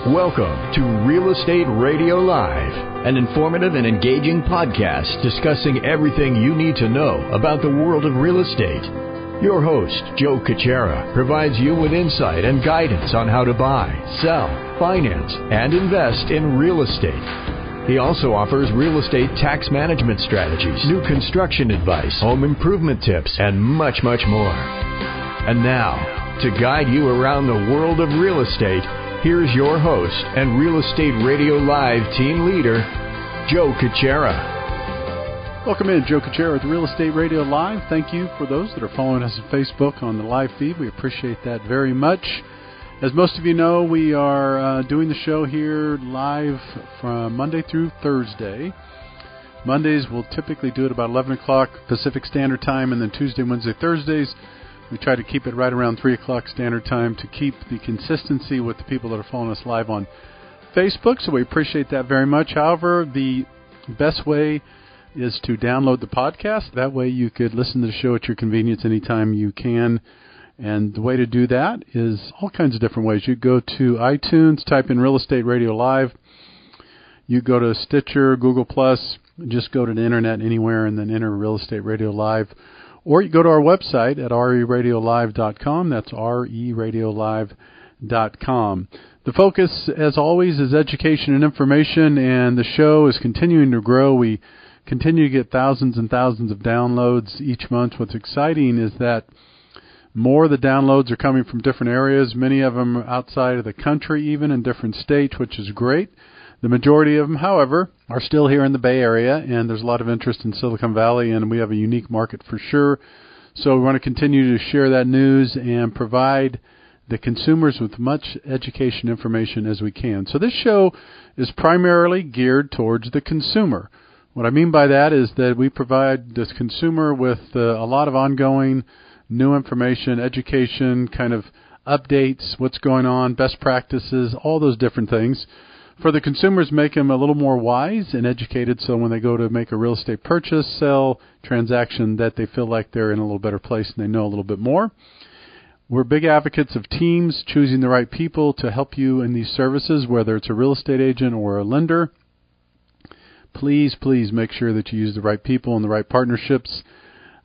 Welcome to Real Estate Radio Live, an informative and engaging podcast discussing everything you need to know about the world of real estate. Your host, Joe Caccera, provides you with insight and guidance on how to buy, sell, finance, and invest in real estate. He also offers real estate tax management strategies, new construction advice, home improvement tips, and much, much more. And now, to guide you around the world of real estate, here's your host and Real Estate Radio Live team leader, Joe Caccera. Welcome in, Joe Caccera with Real Estate Radio Live. Thank you for those that are following us on Facebook on the live feed. We appreciate that very much. As most of you know, we are doing the show here live from Monday through Thursday. Mondays we'll typically do it about 11 o'clock Pacific Standard Time, and then Tuesday, Wednesday, Thursdays we try to keep it right around 3 o'clock Standard Time to keep the consistency with the people that are following us live on Facebook, so we appreciate that very much. However, the best way is to download the podcast. That way you could listen to the show at your convenience anytime you can. And the way to do that is all kinds of different ways. You go to iTunes, type in Real Estate Radio Live. You go to Stitcher, Google+, just go to the internet anywhere and then enter Real Estate Radio Live. Or you go to our website at RERL-1579.com. That's RERL-1579.com. The focus, as always, is education and information, and the show is continuing to grow. We continue to get thousands and thousands of downloads each month. What's exciting is that more of the downloads are coming from different areas, many of them outside of the country, even in different states, which is great. The majority of them, however, are still here in the Bay Area, and there's a lot of interest in Silicon Valley, and we have a unique market for sure. So we want to continue to share that news and provide the consumers with much education information as we can. So this show is primarily geared towards the consumer. What I mean by that is that we provide the consumer with a lot of ongoing new information, education, kind of updates, what's going on, best practices, all those different things. For the consumers, make them a little more wise and educated, so when they go to make a real estate purchase, sell, transaction, that they feel like they're in a little better place and they know a little bit more. We're big advocates of teams, choosing the right people to help you in these services, whether it's a real estate agent or a lender. Please, please make sure that you use the right people and the right partnerships.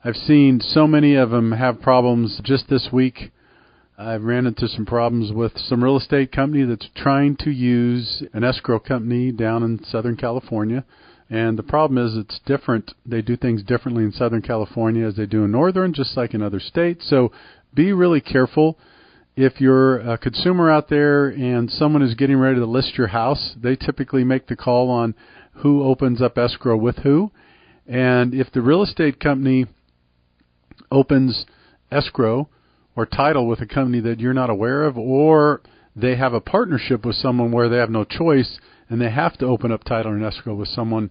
I've seen so many of them have problems. Just this week, I ran into some problems with some real estate company that's trying to use an escrow company down in Southern California. And the problem is it's different. They do things differently in Southern California as they do in Northern, just like in other states. So be really careful. If you're a consumer out there and someone is getting ready to list your house, they typically make the call on who opens up escrow with who. And if the real estate company opens escrow or title with a company that you're not aware of, or they have a partnership with someone where they have no choice and they have to open up title and escrow with someone,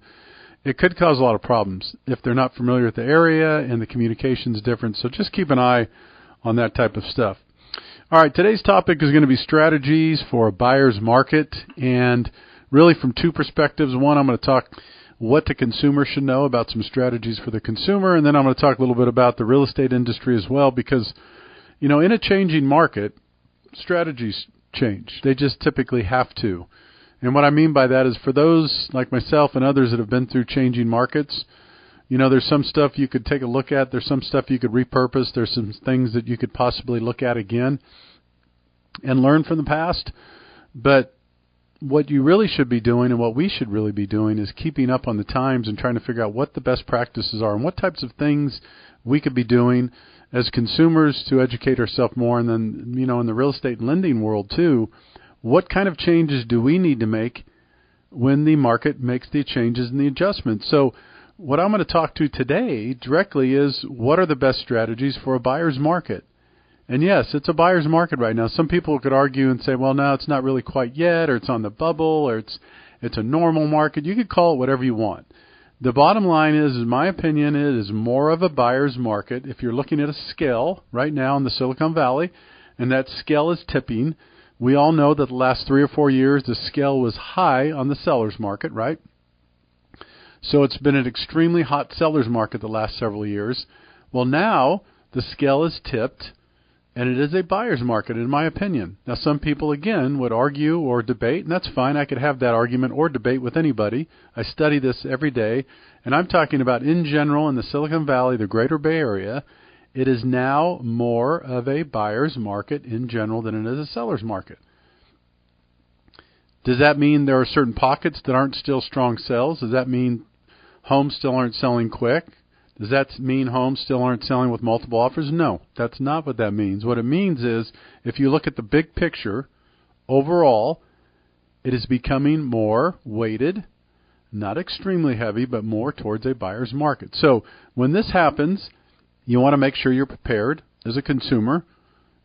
it could cause a lot of problems if they're not familiar with the area and the communication's different. So just keep an eye on that type of stuff. All right, today's topic is going to be strategies for a buyer's market, and really from two perspectives. One, I'm going to talk what the consumer should know about some strategies for the consumer, and then I'm going to talk a little bit about the real estate industry as well, because you know, in a changing market, strategies change. They just typically have to. And what I mean by that is for those like myself and others that have been through changing markets, you know, there's some stuff you could take a look at. There's some stuff you could repurpose. There's some things that you could possibly look at again and learn from the past. But what you really should be doing and what we should really be doing is keeping up on the times and trying to figure out what the best practices are and what types of things we could be doing as consumers to educate ourselves more. And then, you know, in the real estate and lending world too, what kind of changes do we need to make when the market makes the changes and the adjustments? So what I'm going to talk to today directly is what are the best strategies for a buyer's market? And yes, it's a buyer's market right now. Some people could argue and say, well, no, it's not really quite yet, or it's on the bubble, or it's a normal market. You could call it whatever you want. The bottom line is, in my opinion, it is more of a buyer's market. If you're looking at a scale right now in the Silicon Valley, and that scale is tipping, we all know that the last 3 or 4 years, the scale was high on the seller's market, right? So it's been an extremely hot seller's market the last several years. Well, now the scale is tipped, And it is a buyer's market, in my opinion. Now, some people, again, would argue or debate, and that's fine. I could have that argument or debate with anybody. I study this every day, and I'm talking about in general in the Silicon Valley, the greater Bay Area, it is now more of a buyer's market in general than it is a seller's market. Does that mean there are certain pockets that aren't still strong sells? Does that mean homes still aren't selling quick? Does that mean homes still aren't selling with multiple offers? No, that's not what that means. What it means is if you look at the big picture, overall, it is becoming more weighted, not extremely heavy, but more towards a buyer's market. So when this happens, you want to make sure you're prepared as a consumer.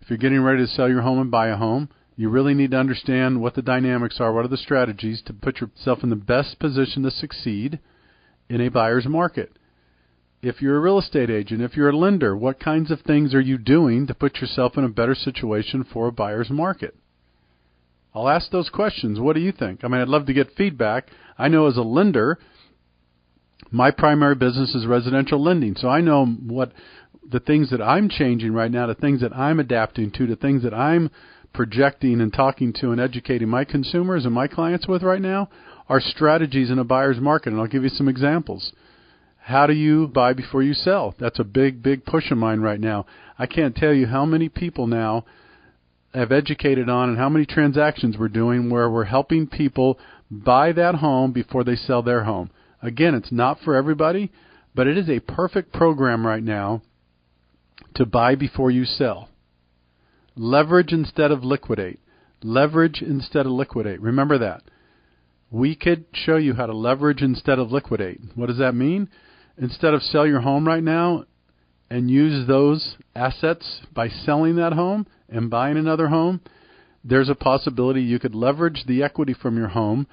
If you're getting ready to sell your home and buy a home, you really need to understand what the dynamics are, what are the strategies to put yourself in the best position to succeed in a buyer's market. If you're a real estate agent, if you're a lender, what kinds of things are you doing to put yourself in a better situation for a buyer's market? I'll ask those questions. What do you think? I mean, I'd love to get feedback. I know as a lender, my primary business is residential lending, so I know what the things that I'm changing right now, the things that I'm adapting to, the things that I'm projecting and talking to and educating my consumers and my clients with right now are strategies in a buyer's market, and I'll give you some examples. How do you buy before you sell? That's a big, big push of mine right now. I can't tell you how many people now have educated on and how many transactions we're doing where we're helping people buy that home before they sell their home. Again, it's not for everybody, but it is a perfect program right now to buy before you sell. Leverage instead of liquidate. Leverage instead of liquidate. Remember that. We could show you how to leverage instead of liquidate. What does that mean? Instead of sell your home right now and use those assets by selling that home and buying another home, there's a possibility you could leverage the equity from your home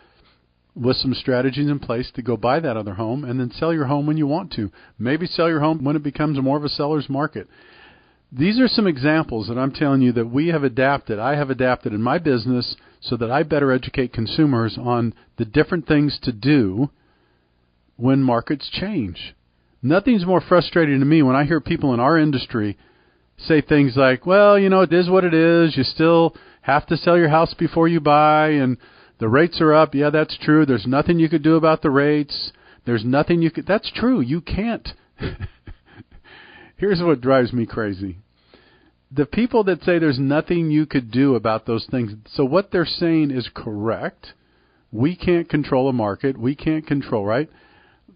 with some strategies in place to go buy that other home and then sell your home when you want to. Maybe sell your home when it becomes more of a seller's market. These are some examples that I'm telling you that we have adapted. I have adapted in my business so that I better educate consumers on the different things to do when markets change. Nothing's more frustrating to me when I hear people in our industry say things like, well, you know, it is what it is. You still have to sell your house before you buy, and the rates are up. Yeah, that's true. There's nothing you could do about the rates. There's nothing you could. That's true. You can't. Here's what drives me crazy. The people that say there's nothing you could do about those things, so what they're saying is correct. We can't control a market. We can't control, right?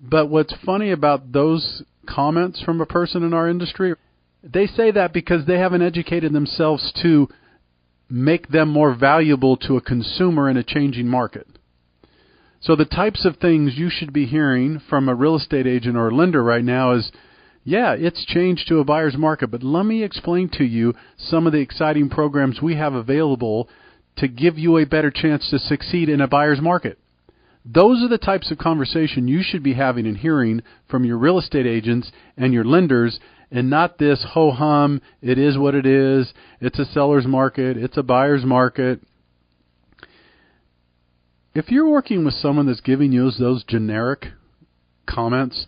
But what's funny about those comments from a person in our industry, they say that because they haven't educated themselves to make them more valuable to a consumer in a changing market. So the types of things you should be hearing from a real estate agent or a lender right now is, yeah, it's changed to a buyer's market, but let me explain to you some of the exciting programs we have available to give you a better chance to succeed in a buyer's market. Those are the types of conversation you should be having and hearing from your real estate agents and your lenders, and not this ho-hum, it is what it is, it's a seller's market, it's a buyer's market. If you're working with someone that's giving you those generic comments,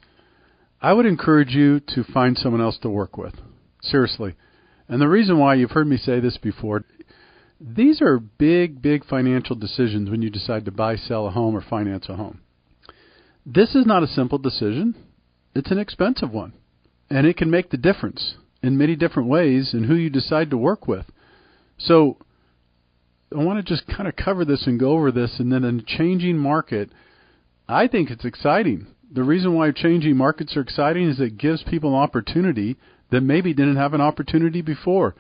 I would encourage you to find someone else to work with. Seriously. And the reason why, you've heard me say this before, these are big, big financial decisions when you decide to buy, sell a home, or finance a home. This is not a simple decision. It's an expensive one. And it can make the difference in many different ways in who you decide to work with. So I want to just kind of cover this and go over this. And then in a changing market, I think it's exciting. The reason why changing markets are exciting is it gives people an opportunity that maybe didn't have an opportunity before.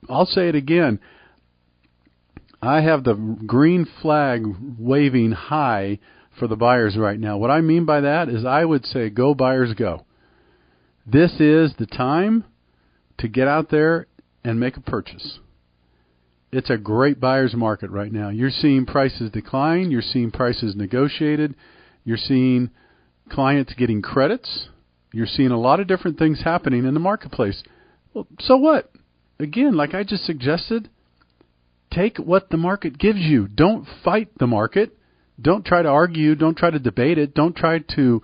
I'll say it again. I have the green flag waving high for the buyers right now. What I mean by that is I would say go buyers go. This is the time to get out there and make a purchase. It's a great buyer's market right now. You're seeing prices decline. You're seeing prices negotiated. You're seeing clients getting credits. You're seeing a lot of different things happening in the marketplace. Well, so what? Again, like I just suggested, take what the market gives you. Don't fight the market. Don't try to argue. Don't try to debate it. Don't try to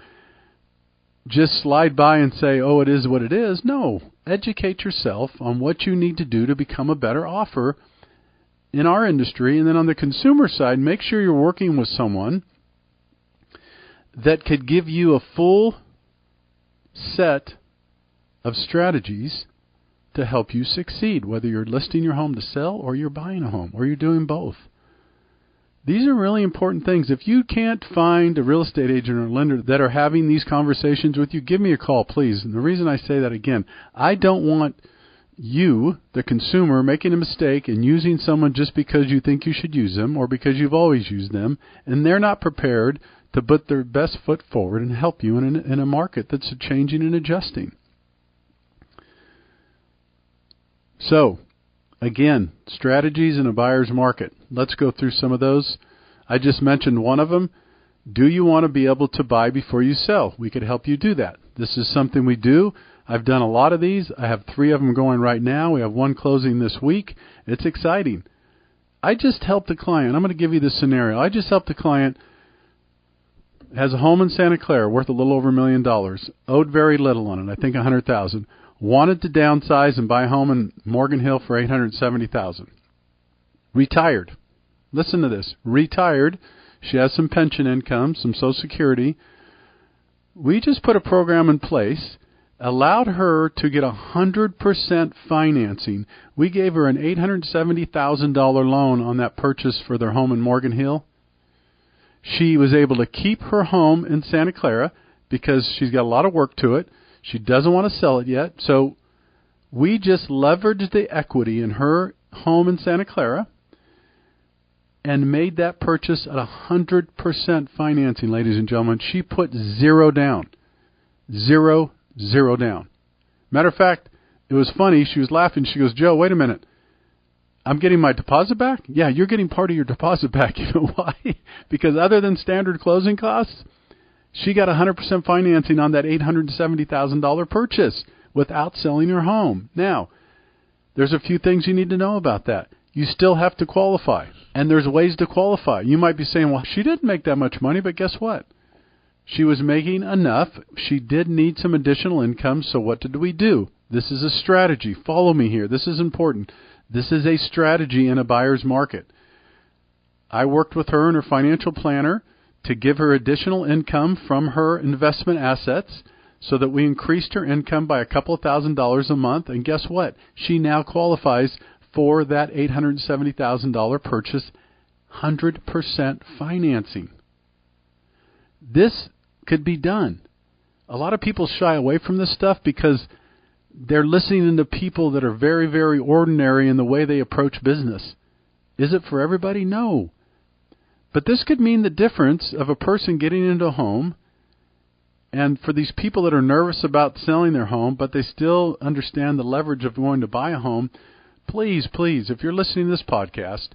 just slide by and say, oh, it is what it is. No, educate yourself on what you need to do to become a better offer in our industry. And then on the consumer side, make sure you're working with someone that could give you a full set of strategies to help you succeed, whether you're listing your home to sell or you're buying a home or you're doing both. These are really important things. If you can't find a real estate agent or lender that are having these conversations with you, give me a call, please. And the reason I say that again, I don't want you, the consumer, making a mistake and using someone just because you think you should use them or because you've always used them, and they're not prepared to put their best foot forward and help you in a market that's changing and adjusting. So, again, strategies in a buyer's market. Let's go through some of those. I just mentioned one of them. Do you want to be able to buy before you sell? We could help you do that. This is something we do. I've done a lot of these. I have 3 of them going right now. We have 1 closing this week. It's exciting. I just helped a client. I'm going to give you the scenario. I just helped a client, has a home in Santa Clara worth a little over $1 million, owed very little on it, I think $100,000. Wanted to downsize and buy a home in Morgan Hill for $870,000. Retired. Listen to this. Retired. She has some pension income, some Social Security. We just put a program in place, allowed her to get 100% financing. We gave her an $870,000 loan on that purchase for their home in Morgan Hill. She was able to keep her home in Santa Clara because she's got a lot of work to it. She doesn't want to sell it yet. So we just leveraged the equity in her home in Santa Clara and made that purchase at 100% financing, ladies and gentlemen. She put zero down. Zero down. Matter of fact, it was funny. She was laughing. She goes, Joe, wait a minute. I'm getting my deposit back? Yeah, you're getting part of your deposit back. You know why? Because other than standard closing costs, she got 100% financing on that $870,000 purchase without selling her home. Now, there's a few things you need to know about that. You still have to qualify, and there's ways to qualify. You might be saying, well, she didn't make that much money, but guess what? She was making enough. She did need some additional income, so what did we do? This is a strategy. Follow me here. This is important. This is a strategy in a buyer's market. I worked with her and her financial planner to give her additional income from her investment assets so that we increased her income by a couple of $1,000s a month. And guess what? She now qualifies for that $870,000 purchase, 100% financing. This could be done. A lot of people shy away from this stuff because they're listening to people that are very, very ordinary in the way they approach business. Is it for everybody? No. But this could mean the difference of a person getting into a home, and for these people that are nervous about selling their home, but they still understand the leverage of going to buy a home, please, if you're listening to this podcast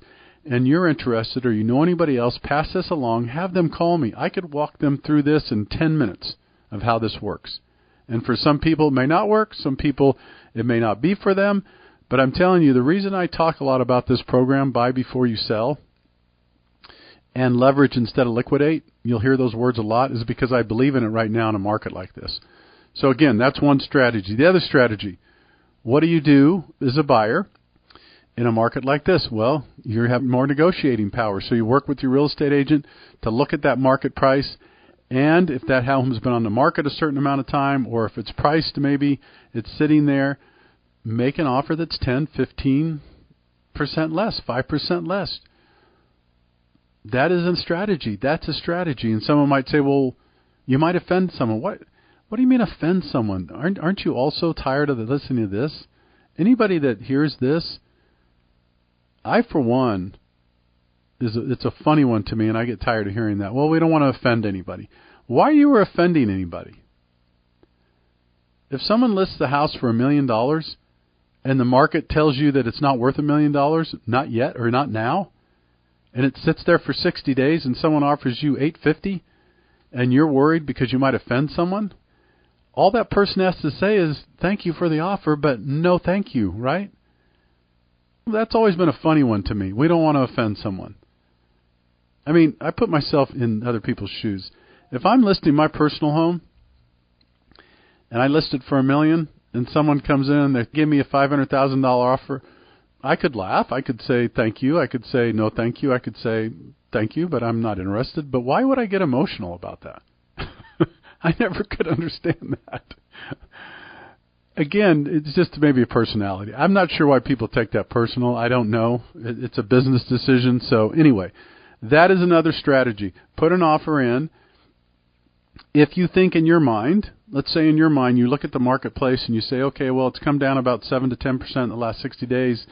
and you're interested or you know anybody else, pass this along, have them call me. I could walk them through this in 10 minutes of how this works. And for some people it may not work, some people it may not be for them, but I'm telling you, the reason I talk a lot about this program, Buy Before You Sell, and leverage instead of liquidate, you'll hear those words a lot, is because I believe in it right now in a market like this. So again, that's one strategy. The other strategy, what do you do as a buyer in a market like this? Well, you have more negotiating power. So you work with your real estate agent to look at that market price, and if that home has been on the market a certain amount of time, or if it's priced, maybe it's sitting there, make an offer that's 10, 15% less, 5% less. That is a strategy. That's a strategy. And someone might say, well, you might offend someone. What do you mean offend someone? Aren't you also tired of listening to this? Anybody that hears this, I, for one, it's a funny one to me, and I get tired of hearing that. Well, we don't want to offend anybody. Why are you offending anybody? If someone lists the house for $1 million and the market tells you that it's not worth $1 million, not yet or not now, and it sits there for 60 days and someone offers you $850 and you're worried because you might offend someone, all that person has to say is, thank you for the offer, but no thank you, right? That's always been a funny one to me. We don't want to offend someone. I mean, I put myself in other people's shoes. If I'm listing my personal home and I list it for $1 million and someone comes in and they give me a $500,000 offer, I could laugh. I could say thank you. I could say no thank you. I could say thank you, but I'm not interested. But why would I get emotional about that? I never could understand that. Again, it's just maybe a personality. I'm not sure why people take that personal. I don't know. It's a business decision. So anyway, that is another strategy. Put an offer in. If you think in your mind, let's say in your mind, you look at the marketplace and you say, okay, well, it's come down about 7 to 10% in the last 60 days.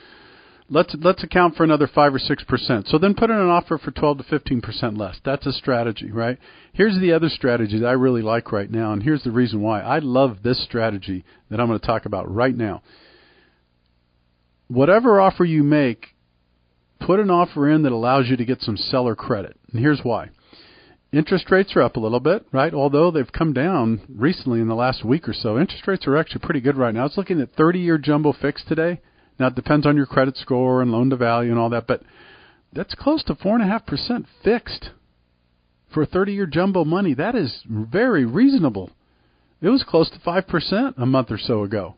Let's account for another 5 or 6%. So then put in an offer for 12 to 15% less. That's a strategy, right? Here's the other strategy that I really like right now, and here's the reason why. I love this strategy that I'm going to talk about right now. Whatever offer you make, put an offer in that allows you to get some seller credit. And here's why. Interest rates are up a little bit, right? Although they've come down recently in the last week or so. Interest rates are actually pretty good right now. I was looking at 30-year jumbo fixed today. Now, it depends on your credit score and loan to value and all that, but that's close to 4.5% fixed for 30-year jumbo money. That is very reasonable. It was close to 5% a month or so ago.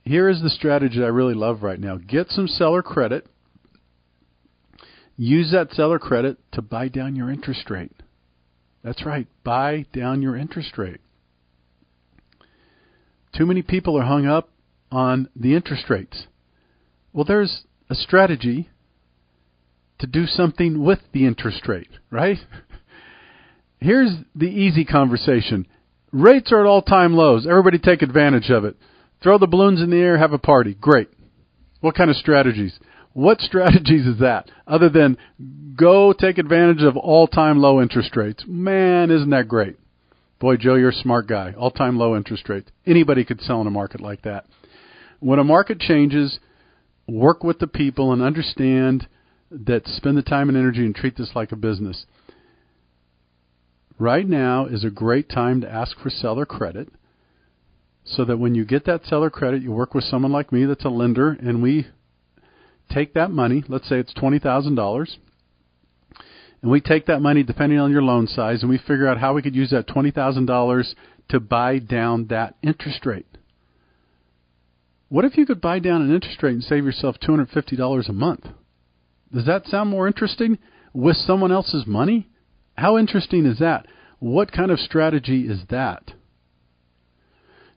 Here is the strategy I really love right now. Get some seller credit. Use that seller credit to buy down your interest rate. That's right. Buy down your interest rate. Too many people are hung up on the interest rates. Well, there's a strategy to do something with the interest rate, right? Here's the easy conversation. Rates are at all-time lows. Everybody take advantage of it. Throw the balloons in the air, have a party. Great. What kind of strategies? What strategies is that other than go take advantage of all-time low interest rates? Man, isn't that great? Boy, Joe, you're a smart guy. All-time low interest rates. Anybody could sell in a market like that. When a market changes, work with the people and understand that spend the time and energy and treat this like a business. Right now is a great time to ask for seller credit so that when you get that seller credit, you work with someone like me that's a lender, and we take that money, let's say it's $20,000, and we take that money depending on your loan size, and we figure out how we could use that $20,000 to buy down that interest rate. What if you could buy down an interest rate and save yourself $250 a month? Does that sound more interesting with someone else's money? How interesting is that? What kind of strategy is that?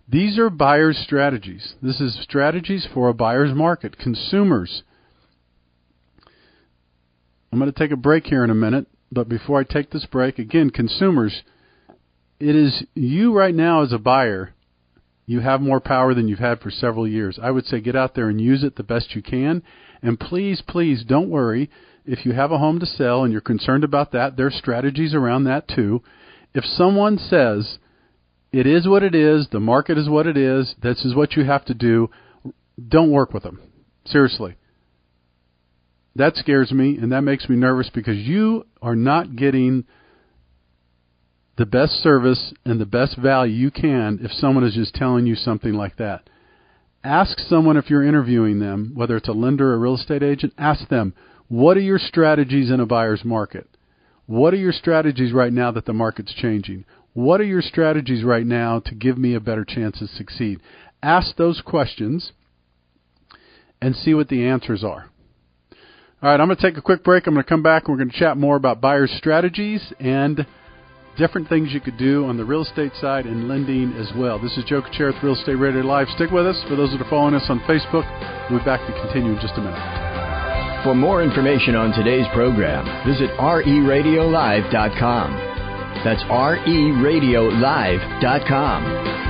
These are buyer's strategies. This is strategies for a buyer's market. Consumers. I'm going to take a break here in a minute, but before I take this break, again, consumers, it is you right now as a buyer. You have more power than you've had for several years. I would say get out there and use it the best you can. And please, please don't worry. If you have a home to sell and you're concerned about that, there are strategies around that too. If someone says, it is what it is, the market is what it is, this is what you have to do, don't work with them. Seriously. That scares me, and that makes me nervous because you are not getting the best service and the best value you can if someone is just telling you something like that. Ask someone if you're interviewing them, whether it's a lender or a real estate agent, ask them, what are your strategies in a buyer's market? What are your strategies right now that the market's changing? What are your strategies right now to give me a better chance to succeed? Ask those questions and see what the answers are. All right, I'm going to take a quick break. I'm going to come back and we're going to chat more about buyer's strategies and different things you could do on the real estate side and lending as well. This is Joe Kuchera with Real Estate Radio Live. Stick with us. For those that are following us on Facebook, we'll be back to continue in just a minute. For more information on today's program, visit RERadiolive.com. That's RERadiolive.com.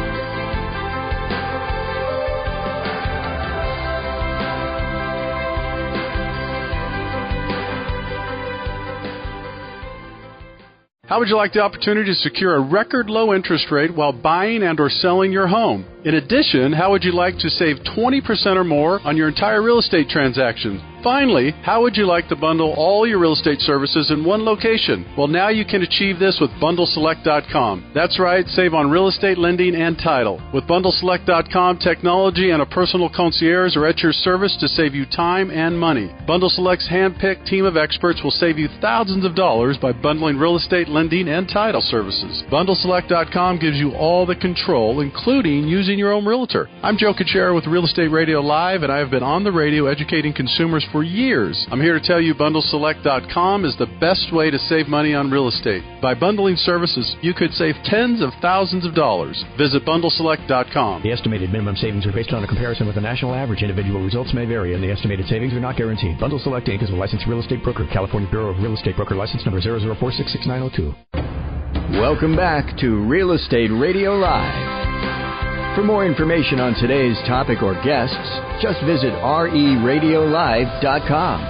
How would you like the opportunity to secure a record low interest rate while buying and or selling your home? In addition, how would you like to save 20% or more on your entire real estate transaction? Finally, how would you like to bundle all your real estate services in one location? Well, now you can achieve this with BundleSelect.com. That's right, save on real estate lending and title. With BundleSelect.com, technology and a personal concierge are at your service to save you time and money. BundleSelect's hand-picked team of experts will save you thousands of dollars by bundling real estate lending and title services. BundleSelect.com gives you all the control, including using your own realtor. I'm Joe Kuchera with Real Estate Radio Live, and I have been on the radio educating consumers for years. I'm here to tell you BundleSelect.com is the best way to save money on real estate. By bundling services, you could save tens of thousands of dollars. Visit BundleSelect.com. The estimated minimum savings are based on a comparison with the national average. Individual results may vary, and the estimated savings are not guaranteed. Bundle Select Inc. is a licensed real estate broker. California Bureau of Real Estate Broker License Number 004666902. Welcome back to Real Estate Radio Live. For more information on today's topic or guests, just visit RERadiolive.com.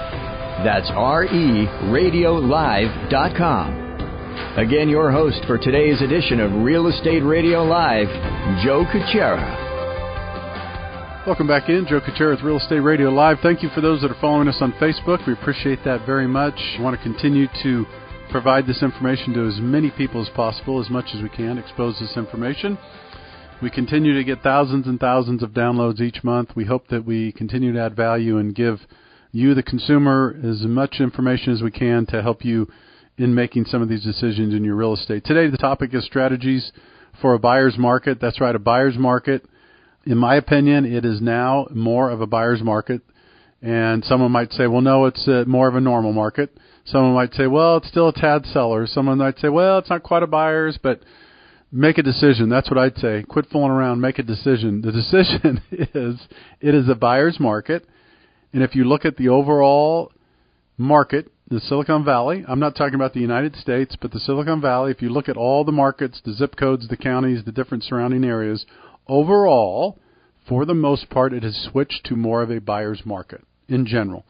That's RERadiolive.com. Again, your host for today's edition of Real Estate Radio Live, Joe Kuchera. Welcome back in. Joe Kuchera with Real Estate Radio Live. Thank you for those that are following us on Facebook. We appreciate that very much. We want to continue to provide this information to as many people as possible, as much as we can, expose this information. We continue to get thousands and thousands of downloads each month. We hope that we continue to add value and give you, the consumer, as much information as we can to help you in making some of these decisions in your real estate. Today, the topic is strategies for a buyer's market. That's right, a buyer's market. In my opinion, it is now more of a buyer's market. And someone might say, well, no, it's more of a normal market. Someone might say, well, it's still a tad seller. Someone might say, well, it's not quite a buyer's, but make a decision. That's what I'd say. Quit fooling around. Make a decision. The decision is it is a buyer's market. And if you look at the overall market, the Silicon Valley, I'm not talking about the United States, but the Silicon Valley, if you look at all the markets, the zip codes, the counties, the different surrounding areas, overall, for the most part, it has switched to more of a buyer's market in general.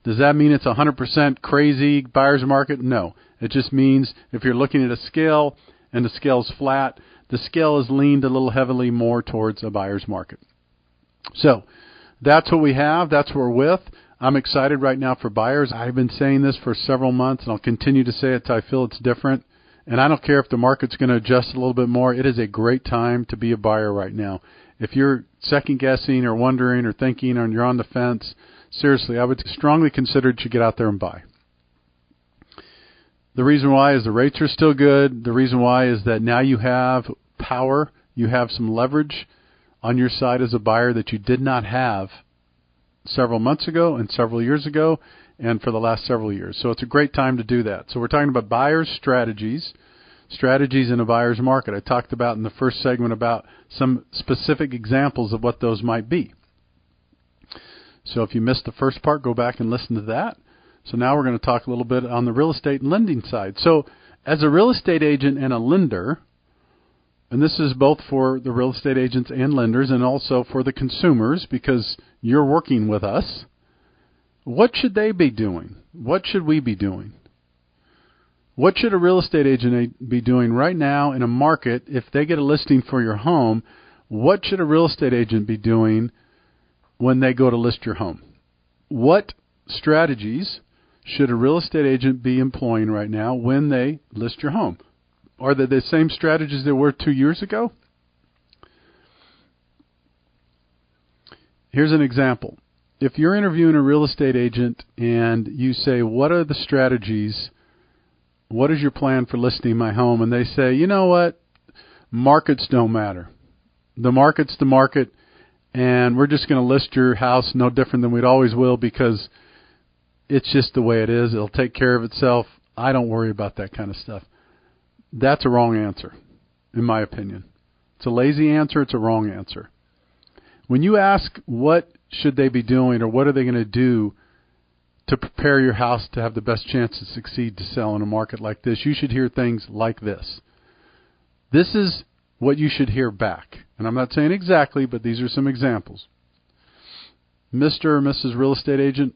Does that mean it's 100% crazy buyer's market? No. It just means if you're looking at a scale and the scale's flat, the scale is leaned a little heavily more towards a buyer's market. So that's what we have. That's what we're with. I'm excited right now for buyers. I've been saying this for several months, and I'll continue to say it till I feel it's different. And I don't care if the market's going to adjust a little bit more. It is a great time to be a buyer right now. If you're second-guessing or wondering or thinking or you're on the fence, seriously, I would strongly consider that you get out there and buy. The reason why is the rates are still good. The reason why is that now you have power. You have some leverage on your side as a buyer that you did not have several months ago and several years ago and for the last several years. So it's a great time to do that. So we're talking about buyer's strategies in a buyer's market. I talked about in the first segment about some specific examples of what those might be. So if you missed the first part, go back and listen to that. So now we're going to talk a little bit on the real estate and lending side. So as a real estate agent and a lender, and this is both for the real estate agents and lenders and also for the consumers because you're working with us, what should they be doing? What should we be doing? What should a real estate agent be doing right now in a market if they get a listing for your home? What should a real estate agent be doing when they go to list your home? What strategies should a real estate agent be employing right now when they list your home? Are they the same strategies they were 2 years ago? Here's an example. If you're interviewing a real estate agent and you say, what are the strategies? What is your plan for listing my home? And they say, you know what? Markets don't matter. The market's the market, and we're just going to list your house no different than we'd always will because it's just the way it is. It'll take care of itself. I don't worry about that kind of stuff. That's a wrong answer, in my opinion. It's a lazy answer. It's a wrong answer. When you ask what should they be doing or what are they going to do to prepare your house to have the best chance to succeed to sell in a market like this, you should hear things like this. This is what you should hear back. And I'm not saying exactly, but these are some examples. Mr. or Mrs. Real Estate Agent,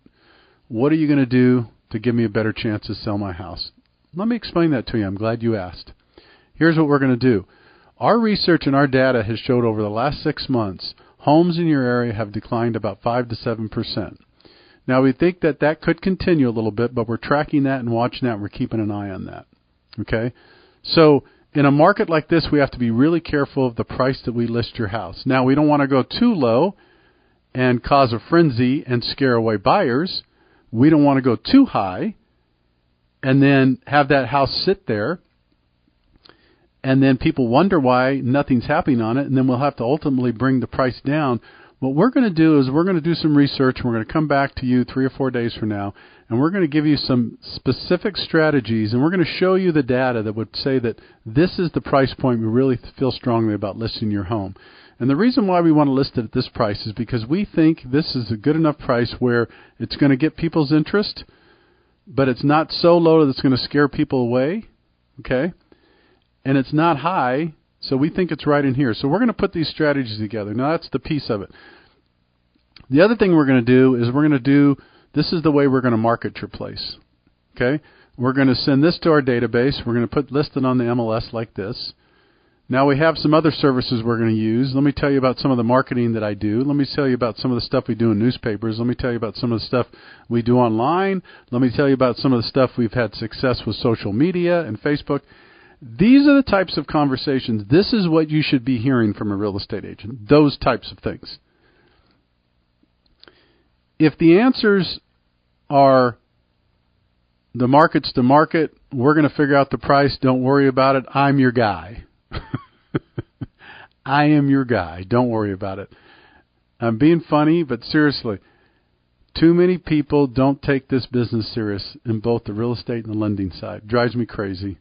what are you going to do to give me a better chance to sell my house? Let me explain that to you. I'm glad you asked. Here's what we're going to do. Our research and our data has showed over the last 6 months, homes in your area have declined about 5 to 7%. Now, we think that that could continue a little bit, but we're tracking that and watching that, and we're keeping an eye on that. Okay? So in a market like this, we have to be really careful of the price that we list your house. Now, we don't want to go too low and cause a frenzy and scare away buyers. We don't want to go too high and then have that house sit there, and then people wonder why nothing's happening on it, and then we'll have to ultimately bring the price down. What we're going to do is we're going to do some research, and we're going to come back to you 3 or 4 days from now, and we're going to give you some specific strategies, and we're going to show you the data that would say that this is the price point we really feel strongly about listing your home. And the reason why we want to list it at this price is because we think this is a good enough price where it's going to get people's interest, but it's not so low that it's going to scare people away, okay? And it's not high, so we think it's right in here. So we're going to put these strategies together. Now, that's the piece of it. The other thing we're going to do is this is the way we're going to market your place, okay? We're going to send this to our database. We're going to list it on the MLS like this. Now we have some other services we're going to use. Let me tell you about some of the marketing that I do. Let me tell you about some of the stuff we do in newspapers. Let me tell you about some of the stuff we do online. Let me tell you about some of the stuff we've had success with social media and Facebook. These are the types of conversations. This is what you should be hearing from a real estate agent, those types of things. If the answers are the market's the market, we're going to figure out the price, don't worry about it, I'm your guy. I am your guy. Don't worry about it. I'm being funny, but seriously, too many people don't take this business serious in both the real estate and the lending side. It drives me crazy.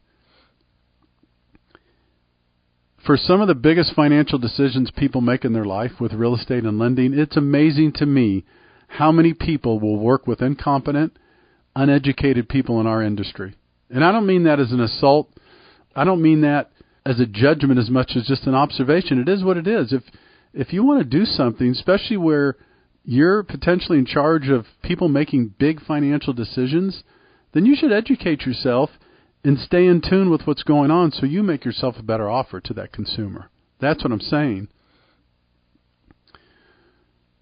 For some of the biggest financial decisions people make in their life with real estate and lending, it's amazing to me how many people will work with incompetent, uneducated people in our industry. And I don't mean that as an assault. I don't mean that as a judgment as much as just an observation. It is what it is. If you want to do something, especially where you're potentially in charge of people making big financial decisions, then you should educate yourself and stay in tune with what's going on so you make yourself a better offer to that consumer. That's what I'm saying.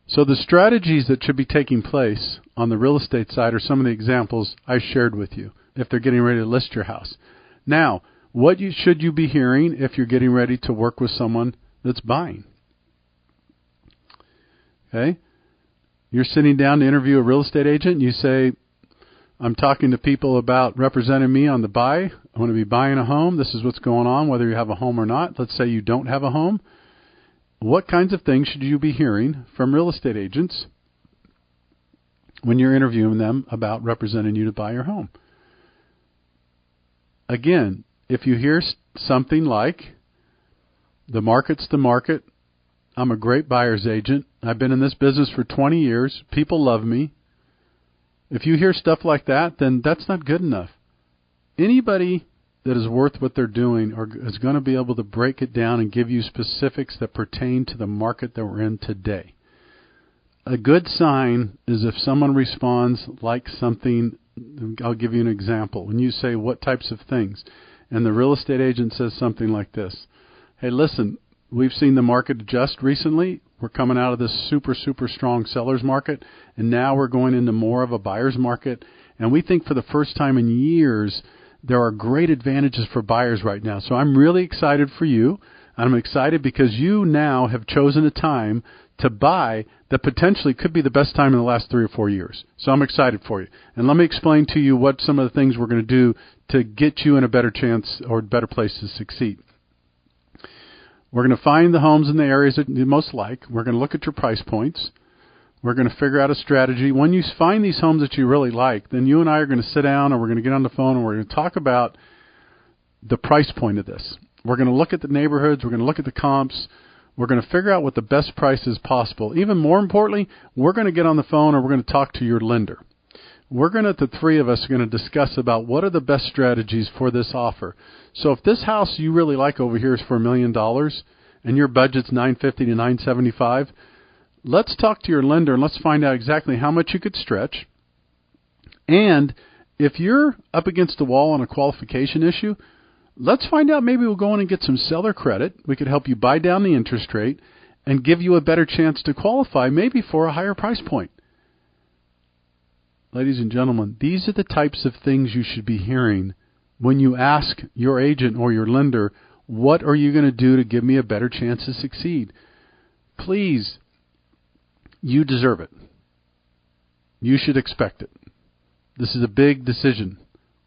So the strategies that should be taking place on the real estate side are some of the examples I shared with you if they're getting ready to list your house. Now, what should you be hearing if you're getting ready to work with someone that's buying? Okay? You're sitting down to interview a real estate agent and you say, I'm talking to people about representing me on the buy. I want to be buying a home. This is what's going on, whether you have a home or not. Let's say you don't have a home. What kinds of things should you be hearing from real estate agents when you're interviewing them about representing you to buy your home? Again, if you hear something like, the market's the market, I'm a great buyer's agent, I've been in this business for 20 years, people love me. If you hear stuff like that, then that's not good enough. Anybody that is worth what they're doing is going to be able to break it down and give you specifics that pertain to the market that we're in today. A good sign is if someone responds like something. I'll give you an example. When you say, what types of things? And the real estate agent says something like this. Hey, listen, we've seen the market adjust recently. We're coming out of this super, super strong seller's market, and now we're going into more of a buyer's market. And we think for the first time in years, there are great advantages for buyers right now. So I'm really excited for you. I'm excited because you now have chosen a time to buy that potentially could be the best time in the last 3 or 4 years. So I'm excited for you. And let me explain to you what some of the things we're going to do to get you in a better chance or a better place to succeed. We're going to find the homes in the areas that you most like. We're going to look at your price points. We're going to figure out a strategy. When you find these homes that you really like, then you and I are going to sit down and we're going to get on the phone and we're going to talk about the price point of this. We're going to look at the neighborhoods. We're going to look at the comps. We're going to figure out what the best price is possible. Even more importantly, we're going to get on the phone and we're going to talk to your lender. The 3 of us are going to discuss about what are the best strategies for this offer. So if this house you really like over here is for $1 million and your budget's $950 to $975, let's talk to your lender and let's find out exactly how much you could stretch. And if you're up against the wall on a qualification issue, let's find out, maybe we'll go in and get some seller credit. We could help you buy down the interest rate and give you a better chance to qualify, maybe for a higher price point. ladies and gentlemen, these are the types of things you should be hearing when you ask your agent or your lender, what are you going to do to give me a better chance to succeed? Please, you deserve it. You should expect it. This is a big decision.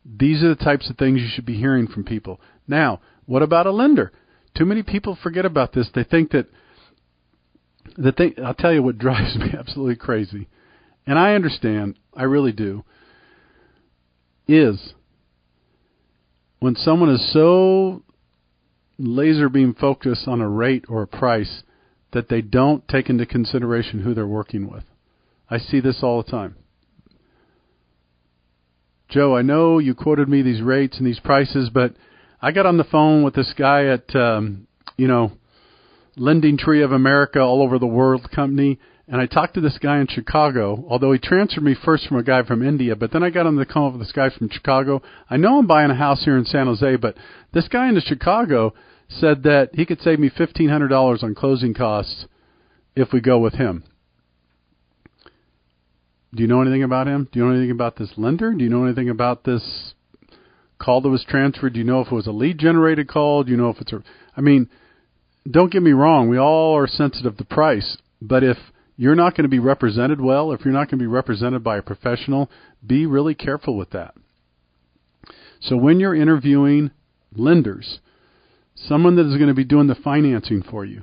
These are the types of things you should be hearing from people. Now, what about a lender? Too many people forget about this. They think that I'll tell you what drives me absolutely crazy, and I understand, I really do, is when someone is so laser beam focused on a rate or a price that they don't take into consideration who they're working with. I see this all the time. Joe, I know you quoted me these rates and these prices, but I got on the phone with this guy at, Lending Tree of America, all over the world company, and I talked to this guy in Chicago, although he transferred me first from a guy from India, but then I got on the call with this guy from Chicago. I know I'm buying a house here in San Jose, but this guy in Chicago said that he could save me $1,500 on closing costs if we go with him. Do you know anything about him? Do you know anything about this lender? Do you know anything about this call that was transferred? Do you know if it was a lead-generated call? Do you know if it's don't get me wrong. We all are sensitive to price, but if you're not going to be represented well, if you're not going to be represented by a professional, be really careful with that. So when you're interviewing lenders, someone that is going to be doing the financing for you,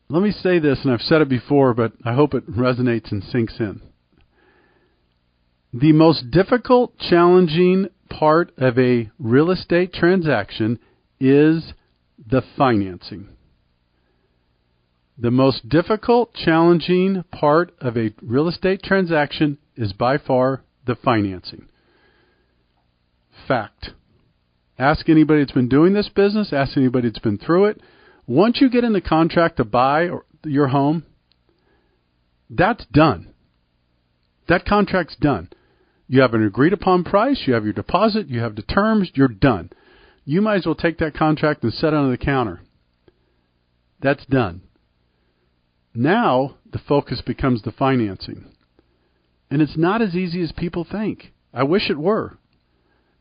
let me say this, and I've said it before, but I hope it resonates and sinks in. The most difficult, challenging part of a real estate transaction is the financing. The most difficult, challenging part of a real estate transaction is by far the financing. Fact. Ask anybody that's been doing this business. Ask anybody that's been through it. Once you get in the contract to buy your home, that's done. That contract's done. You have an agreed upon price. You have your deposit. You have the terms. You're done. You might as well take that contract and set it on the counter. That's done. Now the focus becomes the financing. And it's not as easy as people think. I wish it were.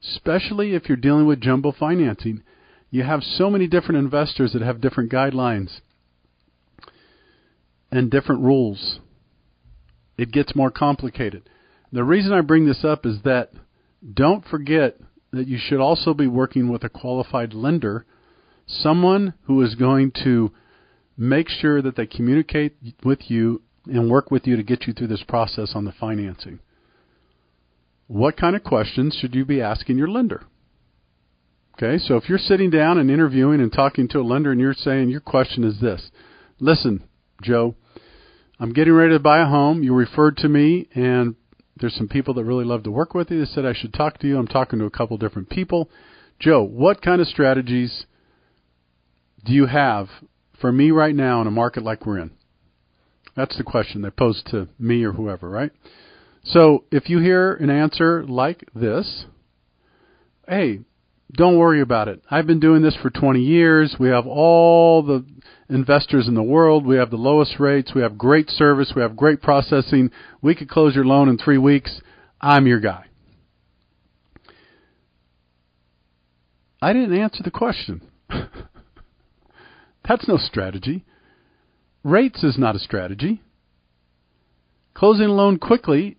Especially if you're dealing with jumbo financing. You have so many different investors that have different guidelines and different rules. It gets more complicated. The reason I bring this up is that don't forget that you should also be working with a qualified lender, someone who is going to make sure that they communicate with you and work with you to get you through this process on the financing. What kind of questions should you be asking your lender? Okay, so if you're sitting down and interviewing and talking to a lender and you're saying your question is this: listen, Joe, I'm getting ready to buy a home. You referred to me, and there's some people that really love to work with you. They said I should talk to you. I'm talking to a couple different people. Joe, what kind of strategies do you have for me right now in a market like we're in? That's the question they posed to me or whoever, right? So if you hear an answer like this, hey, don't worry about it. I've been doing this for 20 years. We have all the investors in the world. We have the lowest rates. We have great service. We have great processing. We could close your loan in 3 weeks. I'm your guy. I didn't answer the question. That's no strategy. Rates is not a strategy. Closing a loan quickly,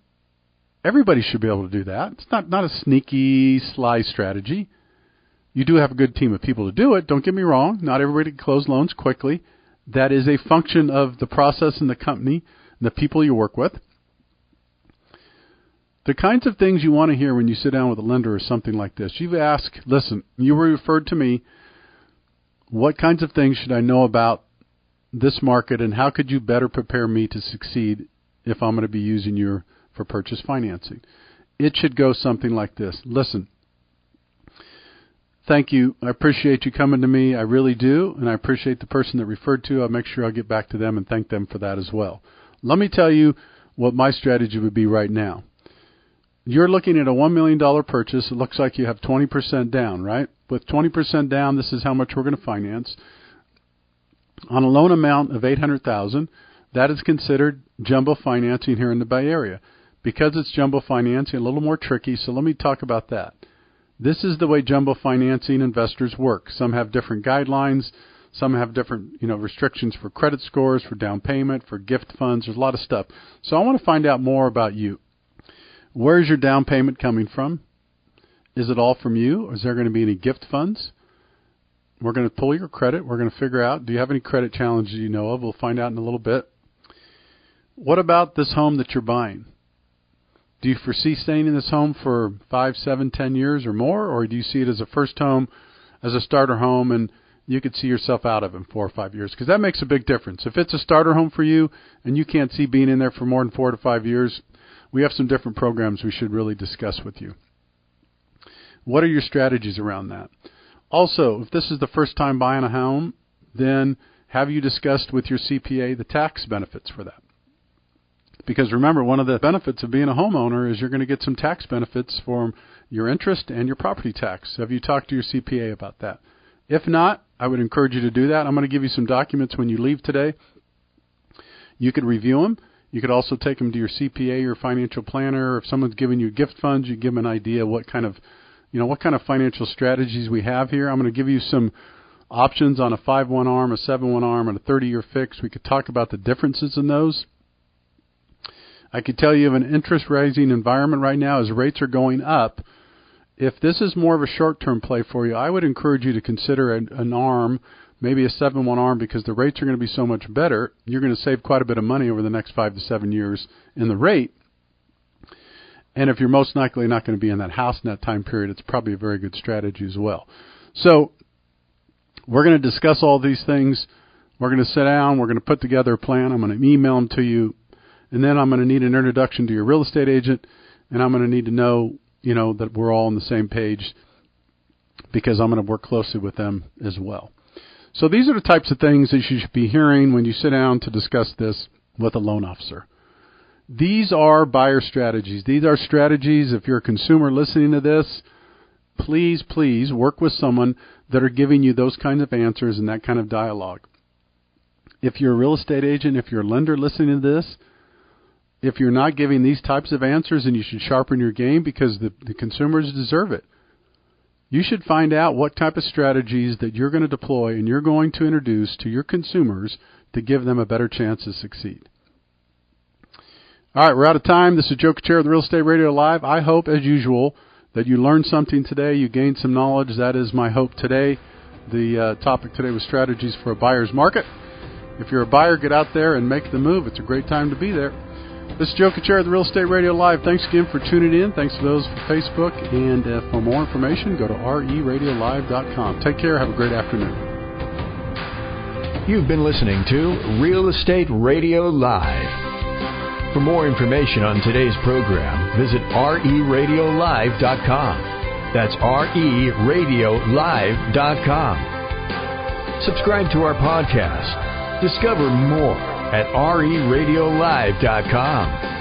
everybody should be able to do that. It's not a sneaky, sly strategy. You do have a good team of people to do it. Don't get me wrong. Not everybody can close loans quickly. That is a function of the process in the company and the people you work with. The kinds of things you want to hear when you sit down with a lender is something like this. You've asked, listen, you were referred to me. What kinds of things should I know about this market, and how could you better prepare me to succeed if I'm going to be using you for purchase financing? It should go something like this. Listen, thank you. I appreciate you coming to me. I really do. And I appreciate the person that referred to. I'll make sure I'll get back to them and thank them for that as well. Let me tell you what my strategy would be right now. You're looking at a $1 million purchase. It looks like you have 20% down, right? With 20% down, this is how much we're going to finance. On a loan amount of $800,000, that is considered jumbo financing here in the Bay Area. because it's jumbo financing, a little more tricky, so let me talk about that. This is the way jumbo financing investors work. Some have different guidelines. Some have different, restrictions for credit scores, for down payment, for gift funds. There's a lot of stuff. So I want to find out more about you. Where's your down payment coming from? Is it all from you? Or is there going to be any gift funds? We're going to pull your credit. We're going to figure out, do you have any credit challenges you know of? We'll find out in a little bit. What about this home that you're buying? Do you foresee staying in this home for 5, 7, 10 years or more? Or do you see it as a first home, as a starter home, and you could see yourself out of it in 4 or 5 years? Because that makes a big difference. If it's a starter home for you and you can't see being in there for more than 4 to 5 years, we have some different programs we should really discuss with you. What are your strategies around that? Also, if this is the first time buying a home, then have you discussed with your CPA the tax benefits for that? Because remember, one of the benefits of being a homeowner is you're going to get some tax benefits for your interest and your property tax. Have you talked to your CPA about that? If not, I would encourage you to do that. I'm going to give you some documents when you leave today. You could review them. You could also take them to your CPA or financial planner. If someone's giving you gift funds, you give them an idea what kind of financial strategies we have here. I'm going to give you some options on a 5-1 ARM, a 7-1 ARM, and a 30-year fix. We could talk about the differences in those. I could tell you of an interest-rising environment right now as rates are going up. If this is more of a short-term play for you, I would encourage you to consider an ARM, maybe a 7-1 ARM, because the rates are going to be so much better. You're going to save quite a bit of money over the next 5 to 7 years in the rate. And if you're most likely not going to be in that house in that time period, it's probably a very good strategy as well. So we're going to discuss all these things. We're going to sit down. We're going to put together a plan. I'm going to email them to you. And then I'm going to need an introduction to your real estate agent. And I'm going to need to know, that we're all on the same page, because I'm going to work closely with them as well. So these are the types of things that you should be hearing when you sit down to discuss this with a loan officer. These are buyer strategies. These are strategies. If you're a consumer listening to this, please work with someone that are giving you those kinds of answers and that kind of dialogue. If you're a real estate agent, if you're a lender listening to this, if you're not giving these types of answers, then you should sharpen your game, because the consumers deserve it. You should find out what type of strategies that you're going to deploy and you're going to introduce to your consumers to give them a better chance to succeed. All right, we're out of time. This is Joe Kuchera of the Real Estate Radio Live. I hope, as usual, that you learned something today, you gained some knowledge. That is my hope today. The topic today was strategies for a buyer's market. If you're a buyer, get out there and make the move. It's a great time to be there. This is Joe Kuchera of the Real Estate Radio Live. Thanks again for tuning in. Thanks to those for Facebook. And for more information, go to RERL-1579.com. Take care. Have a great afternoon. You've been listening to Real Estate Radio Live. For more information on today's program, visit RERadiolive.com. That's RERadiolive.com. Subscribe to our podcast. Discover more at RERadiolive.com.